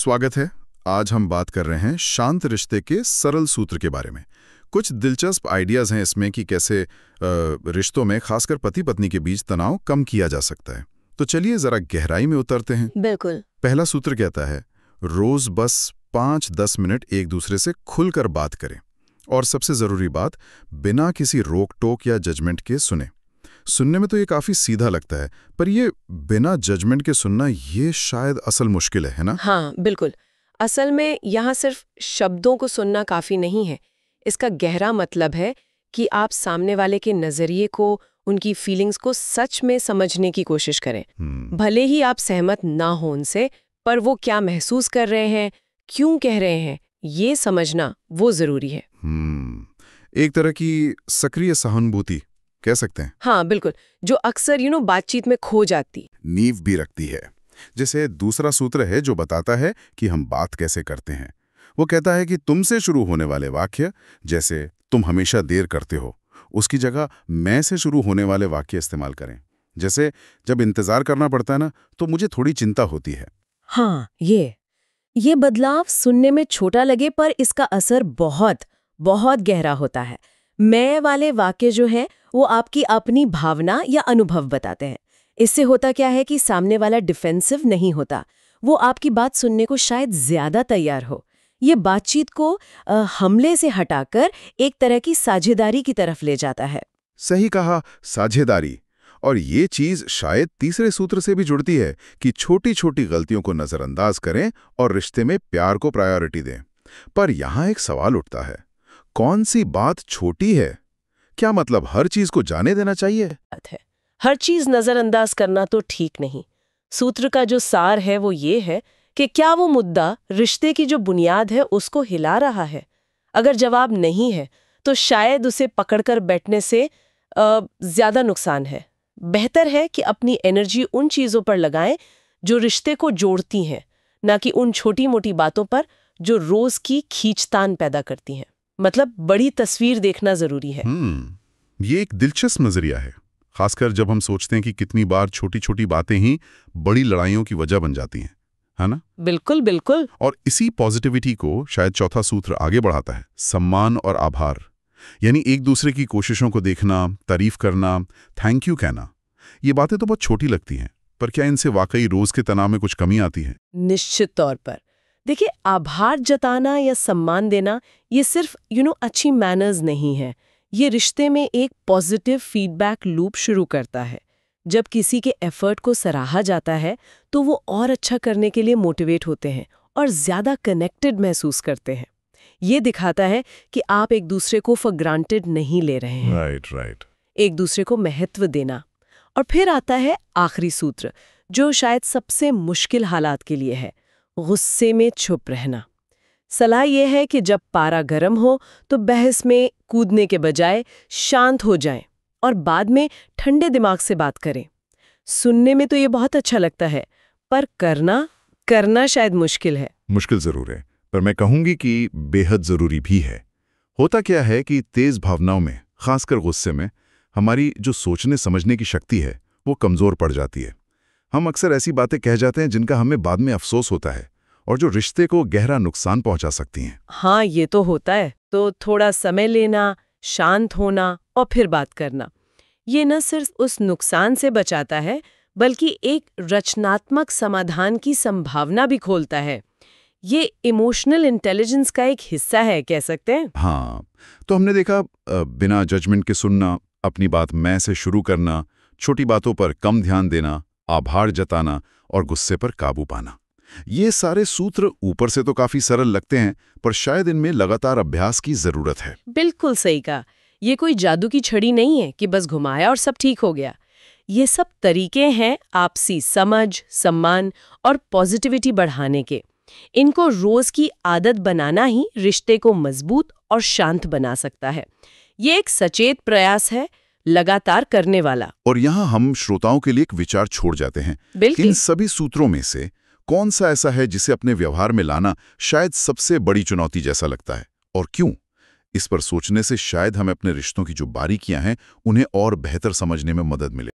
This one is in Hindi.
स्वागत है। आज हम बात कर रहे हैं शांत रिश्ते के सरल सूत्र के बारे में। कुछ दिलचस्प आइडियाज हैं इसमें कि कैसे रिश्तों में खासकर पति पत्नी के बीच तनाव कम किया जा सकता है। तो चलिए जरा गहराई में उतरते हैं। बिल्कुल। पहला सूत्र कहता है, रोज बस 5-10 मिनट एक दूसरे से खुलकर बात करें, और सबसे जरूरी बात, बिना किसी रोक टोक या जजमेंट के सुने। सुनने में तो ये काफी सीधा लगता है, पर ये बिना जजमेंट के सुनना ये शायद असल मुश्किल है ना? हाँ, बिल्कुल। असल में यहाँ सिर्फ शब्दों को सुनना काफी नहीं है। इसका गहरा मतलब है कि आप सामने वाले के नजरिए को, उनकी फीलिंग्स को सच में समझने की कोशिश करें। भले ही आप सहमत ना हो उनसे, पर वो क्या महसूस कर रहे हैं, क्यों कह रहे हैं, ये समझना वो जरूरी है। एक तरह की सक्रिय सहानुभूति कह सकते हैं। हाँ, बिल्कुल, जो अक्सर बातचीत में खो जाती, नींव भी रखती है। जैसे दूसरा सूत्र है जो बताता है कि हम बात कैसे करते हैं। वो कहता है कि तुमसे शुरू होने वाले वाक्य, जैसे तुम हमेशा देर करते हो, उसकी जगह मैं से शुरू होने वाले वाक्य इस्तेमाल करें। जैसे जब इंतजार करना पड़ता है ना, तो मुझे थोड़ी चिंता होती है। हाँ, ये बदलाव सुनने में छोटा लगे, पर इसका असर बहुत बहुत गहरा होता है। मैं वाले वाक्य जो है वो आपकी अपनी भावना या अनुभव बताते हैं। इससे होता क्या है कि सामने वाला डिफेंसिव नहीं होता, वो आपकी बात सुनने को शायद ज्यादा तैयार हो। ये बातचीत को हमले से हटाकर एक तरह की साझेदारी की तरफ ले जाता है। सही कहा, साझेदारी। और ये चीज शायद तीसरे सूत्र से भी जुड़ती है कि छोटी छोटी गलतियों को नजरअंदाज करें और रिश्ते में प्यार को प्रायोरिटी दें। पर यहाँ एक सवाल उठता है, कौन सी बात छोटी है? क्या मतलब हर चीज को जाने देना चाहिए? हर चीज नजरअंदाज करना तो ठीक नहीं। सूत्र का जो सार है वो ये है कि क्या वो मुद्दा रिश्ते की जो बुनियाद है उसको हिला रहा है। अगर जवाब नहीं है तो शायद उसे पकड़कर बैठने से ज्यादा नुकसान है। बेहतर है कि अपनी एनर्जी उन चीजों पर लगाएं जो रिश्ते को जोड़ती हैं, ना कि उन छोटी मोटी बातों पर जो रोज की खींचतान पैदा करती हैं। मतलब बड़ी तस्वीर देखना जरूरी है। ये एक दिलचस्प नजरिया है, खासकर जब हम सोचते हैं कि कितनी बार छोटी छोटी बातें ही बड़ी लड़ाइयों की वजह बन जाती हैं, है ना? बिल्कुल बिल्कुल। और इसी पॉजिटिविटी को शायद चौथा सूत्र आगे बढ़ाता है, सम्मान और आभार। यानी एक दूसरे की कोशिशों को देखना, तारीफ करना, थैंक यू कहना। ये बातें तो बहुत छोटी लगती हैं, पर क्या इनसे वाकई रोज के तनाव में कुछ कमी आती है? निश्चित तौर पर। देखिए, आभार जताना या सम्मान देना ये सिर्फ अच्छी मैनर्स नहीं है। ये रिश्ते में एक पॉजिटिव फीडबैक लूप शुरू करता है। जब किसी के एफर्ट को सराहा जाता है तो वो और अच्छा करने के लिए मोटिवेट होते हैं और ज्यादा कनेक्टेड महसूस करते हैं। ये दिखाता है कि आप एक दूसरे को फॉर ग्रांटेड नहीं ले रहे हैं। राइट। एक दूसरे को महत्व देना। और फिर आता है आखिरी सूत्र, जो शायद सबसे मुश्किल हालात के लिए है, गुस्से में चुप रहना। सलाह यह है कि जब पारा गर्म हो तो बहस में कूदने के बजाय शांत हो जाएं और बाद में ठंडे दिमाग से बात करें। सुनने में तो ये बहुत अच्छा लगता है, पर करना शायद मुश्किल है। मुश्किल जरूर है, पर मैं कहूंगी कि बेहद जरूरी भी है। होता क्या है कि तेज भावनाओं में, खासकर गुस्से में, हमारी जो सोचने समझने की शक्ति है वो कमजोर पड़ जाती है। हम अक्सर ऐसी बातें कह जाते हैं जिनका हमें बाद में अफसोस होता है और जो रिश्ते को गहरा नुकसान पहुंचा सकती हैं। हाँ, ये तो होता है। तो थोड़ा समय लेना, शांत होना और फिर बात करना, ये न सिर्फ उस नुकसान से बचाता है, बल्कि एक रचनात्मक समाधान की संभावना भी खोलता है। ये इमोशनल इंटेलिजेंस का एक हिस्सा है, कह सकते हैं। हाँ, तो हमने देखा बिना जजमेंट के सुनना, अपनी बात मैं से शुरू करना, छोटी बातों पर कम ध्यान देना, आभार जताना और गुस्से पर काबू पाना। ये सारे सूत्र ऊपर से तो काफी सरल लगते हैं, पर शायद इनमें लगातार अभ्यास की जरूरत है। बिल्कुल सही कहा। ये कोई जादू की छड़ी नहीं है कि बस घुमाया और सब ठीक हो गया। ये सब तरीके हैं आपसी समझ, सम्मान और पॉजिटिविटी बढ़ाने के। इनको रोज की आदत बनाना ही रिश्ते को मजबूत और शांत बना सकता है। ये एक सचेत प्रयास है, लगातार करने वाला। और यहाँ हम श्रोताओं के लिए एक विचार छोड़ जाते हैं। इन सभी सूत्रों में से कौन सा ऐसा है जिसे अपने व्यवहार में लाना शायद सबसे बड़ी चुनौती जैसा लगता है, और क्यों? इस पर सोचने से शायद हमें अपने रिश्तों की जो बारीकियां हैं उन्हें और बेहतर समझने में मदद मिले।